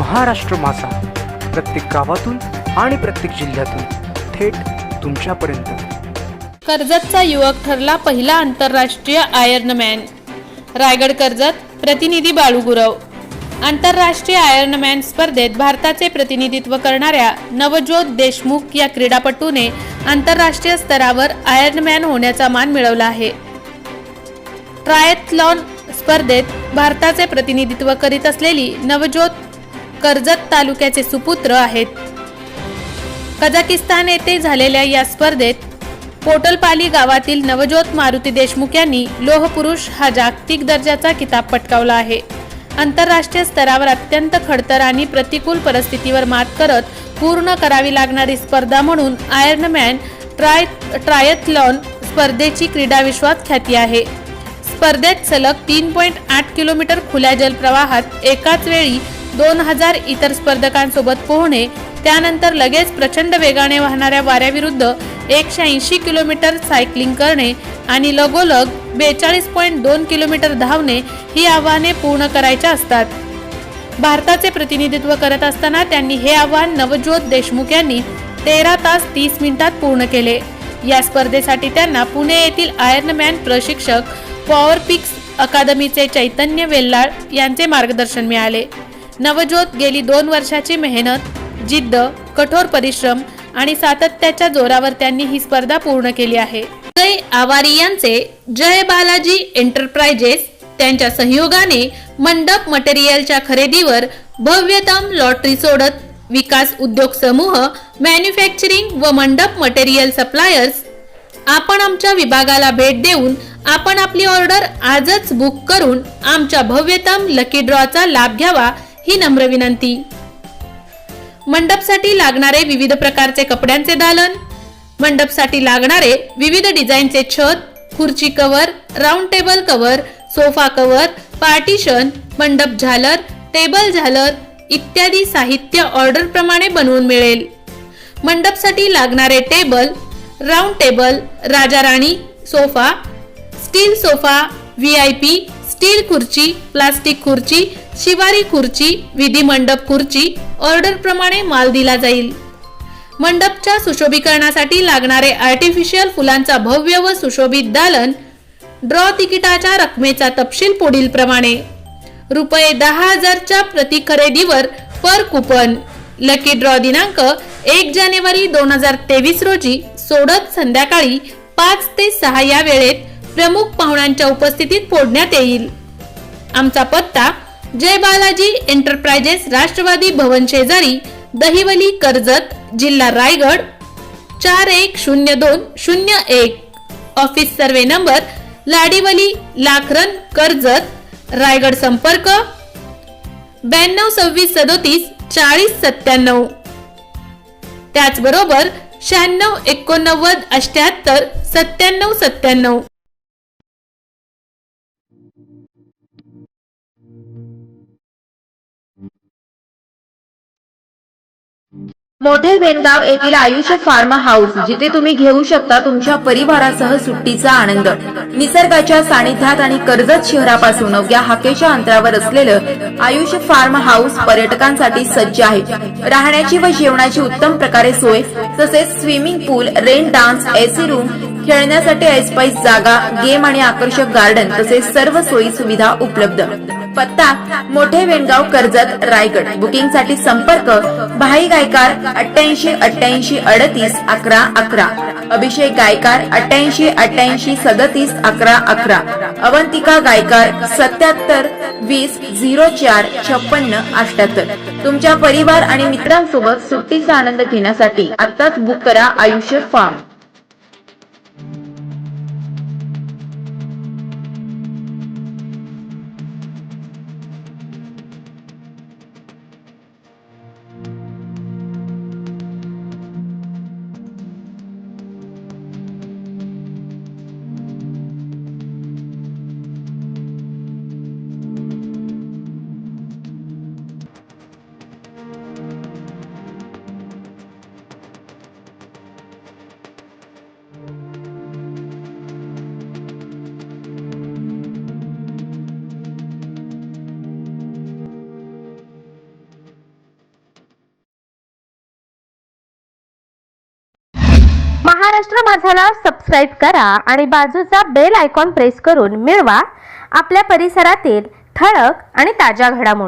महाराष्ट्र मासा प्रत्येक गावातून आणि प्रत्येक जिल्ह्यातून थेट तुमच्यापर्यंत। कर्जतचा युवक ठरला पहिला आंतरराष्ट्रीय आयर्नमॅन। रायगड कर्जत प्रतिनिधी बाळू गुरव। आंतरराष्ट्रीय आयर्नमॅन स्पर्धेत भारताचे प्रतिनिधित्व करणाऱ्या नवज्योत देशमुख या क्रीडापटूने आंतरराष्ट्रीय स्तरावर आयर्नमॅन होण्याचा मान मिळवला आहे। ट्रायथलॉन स्पर्धेत भारताचे प्रतिनिधित्व करीत असलेली नवज्योत कर्जत तालुक्याचे सुपुत्र आहेत। कझाकिस्तान येथे झालेल्या या स्पर्धेत पोटलपाली गावातील नवज्योत मारुती देशमुख यांनी लोहपुरुष हा जागतिक दर्जाचा किताब पटकावला आहे। आंतरराष्ट्रीय स्तरावर अत्यंत खडतर आणि प्रतिकूल परिस्थितीवर मात करत पूर्ण करावी लागणारी स्पर्धा म्हणून आयर्नमॅन ट्रायथलॉन स्पर्धेची क्रीडा विश्वात ख्याती आहे। स्पर्धेत सलग 3.8 किलोमीटर खुल्या जलप्रवाहात एकाच वेळी 2000 इतर स्पर्धकांसोबत पोहणे, त्यानंतर लगेच प्रचंड वेगाने वाहणाऱ्या वाऱ्याविरुद्ध 180 किलोमीटर सायकलिंग करणे आणि लगोलग 42.2 किलोमीटर धावणे ही आव्हाने पूर्ण करायची असतात। भारताचे प्रतिनिधित्व करत असताना त्यांनी हे आव्हान नवज्योत देशमुख यांनी 13 तास 30 मिनिटात पूर्ण केले। या स्पर्धेसाठी त्यांना पुणे येथील आयर्नमॅन प्रशिक्षक पॉवरपिक्स अकादमीचे चैतन्य वेल्लाळ यांचे मार्गदर्शन मिळाले। नवज्योत गेली 2 वर्षाची मेहनत, जिद्द, कठोर परिश्रम आणि सातत्याच्या जोरावर त्यांनी ही स्पर्धा पूर्ण केली आहे। जय आवारी यांचे जय बालाजी एंटरप्राइजेस त्यांच्या सहयोगाने मंडप मटेरियलच्या खरेदीवर भव्यतम लॉटरी सोडत विकास उद्योग समूह, मॅन्युफॅक्चरिंग व मंडप मटेरियल सप्लायर्स, आपण आमच्या विभागाला भेट देऊन आपण आपली ऑर्डर आजच बुक करून आमच्या भव्यतम लकी ड्रॉचा लाभ घ्यावा ही नम्र विनंती। मंडपसाठी लागणारे विविध प्रकारचे कपड्यांचे दालन, मंडपसाठी लागणारे विविध डिझाईनचे छत, खुर्ची cover, round table cover, sofa cover, partition, मंडप झालर, टेबल झालर इत्यादी साहित्य ऑर्डर प्रमाणे बनवून मिळेल। मंडपसाठी लागणारे टेबल, राऊंड टेबल, राजा राणी sofa, steel sofa, VIP, steel खुर्ची, प्लास्टिक खुर्ची, शिवारी खुर्ची, विधी मंडप खुर्ची ऑर्डर प्रमाणे माल दिला जाईल। मंडपच्या सुशोभीकरणासाठी लागणारे आर्टिफिशियल फुलांचा भव्य व सुशोभित दालन, ड्रॉ तिकिटाच्या रकमेचा तपशील पुढील प्रमाणे: रुपये 10,000च्या प्रति खरेदीवर पर कुपन। लकी ड्रॉ दिनांक 1 जानेवारी 2023 रोजी सोडत संध्याकाळी 5 ते 6 या वेळेत प्रमुख पाहुण्यांच्या उपस्थितीत फोडण्यात येईल। आमचा पत्ता: जय बालाजी एंटरप्राइजेस, राष्ट्रवादी भवन शेजारी, दहिवली, कर्जत, जिल्हा Raigad 410201। Office survey number Ladivali, Lakhran, Karjat, Raigad. संपर्क 92 26 37 40 97। त्याचबरोबर 96 89 78 97 97। मोठे वेनगाव येथील आयुष फार्म हाऊस, जिथे तुम्ही घेऊ शकता तुमच्या परिवारासह सुट्टीचा आनंद। निसर्गाच्या सानिध्यात आणि कर्जत शहरापासून अवघ्या हाकेच्या अंतरावर असलेलं आयुष फार्म हाऊस पर्यटकांसाठी सज्ज आहे। राहण्याची व जेवणाची उत्तम प्रकारे सोय, तसेच स्विमिंग पूल, रेन डान्स, AC रूम, खेळण्यासाठी ऐसपैस जागा, गेम आणि आकर्षक गार्डन तसेच सर्व सोयी सुविधा उपलब्ध। पत्ता: मोठे वेनगाव, कर्जत, रायगड। बुकिंग साठी संपर्क: भाई गायकार 88 88 38 11 11, अभिषेक गायकार 88 88 37 11 11, अवंतिका गायकार 77 20 04 56 78। तुमच्या परिवार आणि मित्रांसोबत सुट्टीचा आनंद घेण्यासाठी आत्ताच बुक करा आयुष फार्म। महाराष्ट्र माझाला सबस्क्राईब करा आणि बाजूचा बेल आयकॉन प्रेस करून मिळवा आपल्या परिसरातील ठळक आणि ताज्या घडामोडी।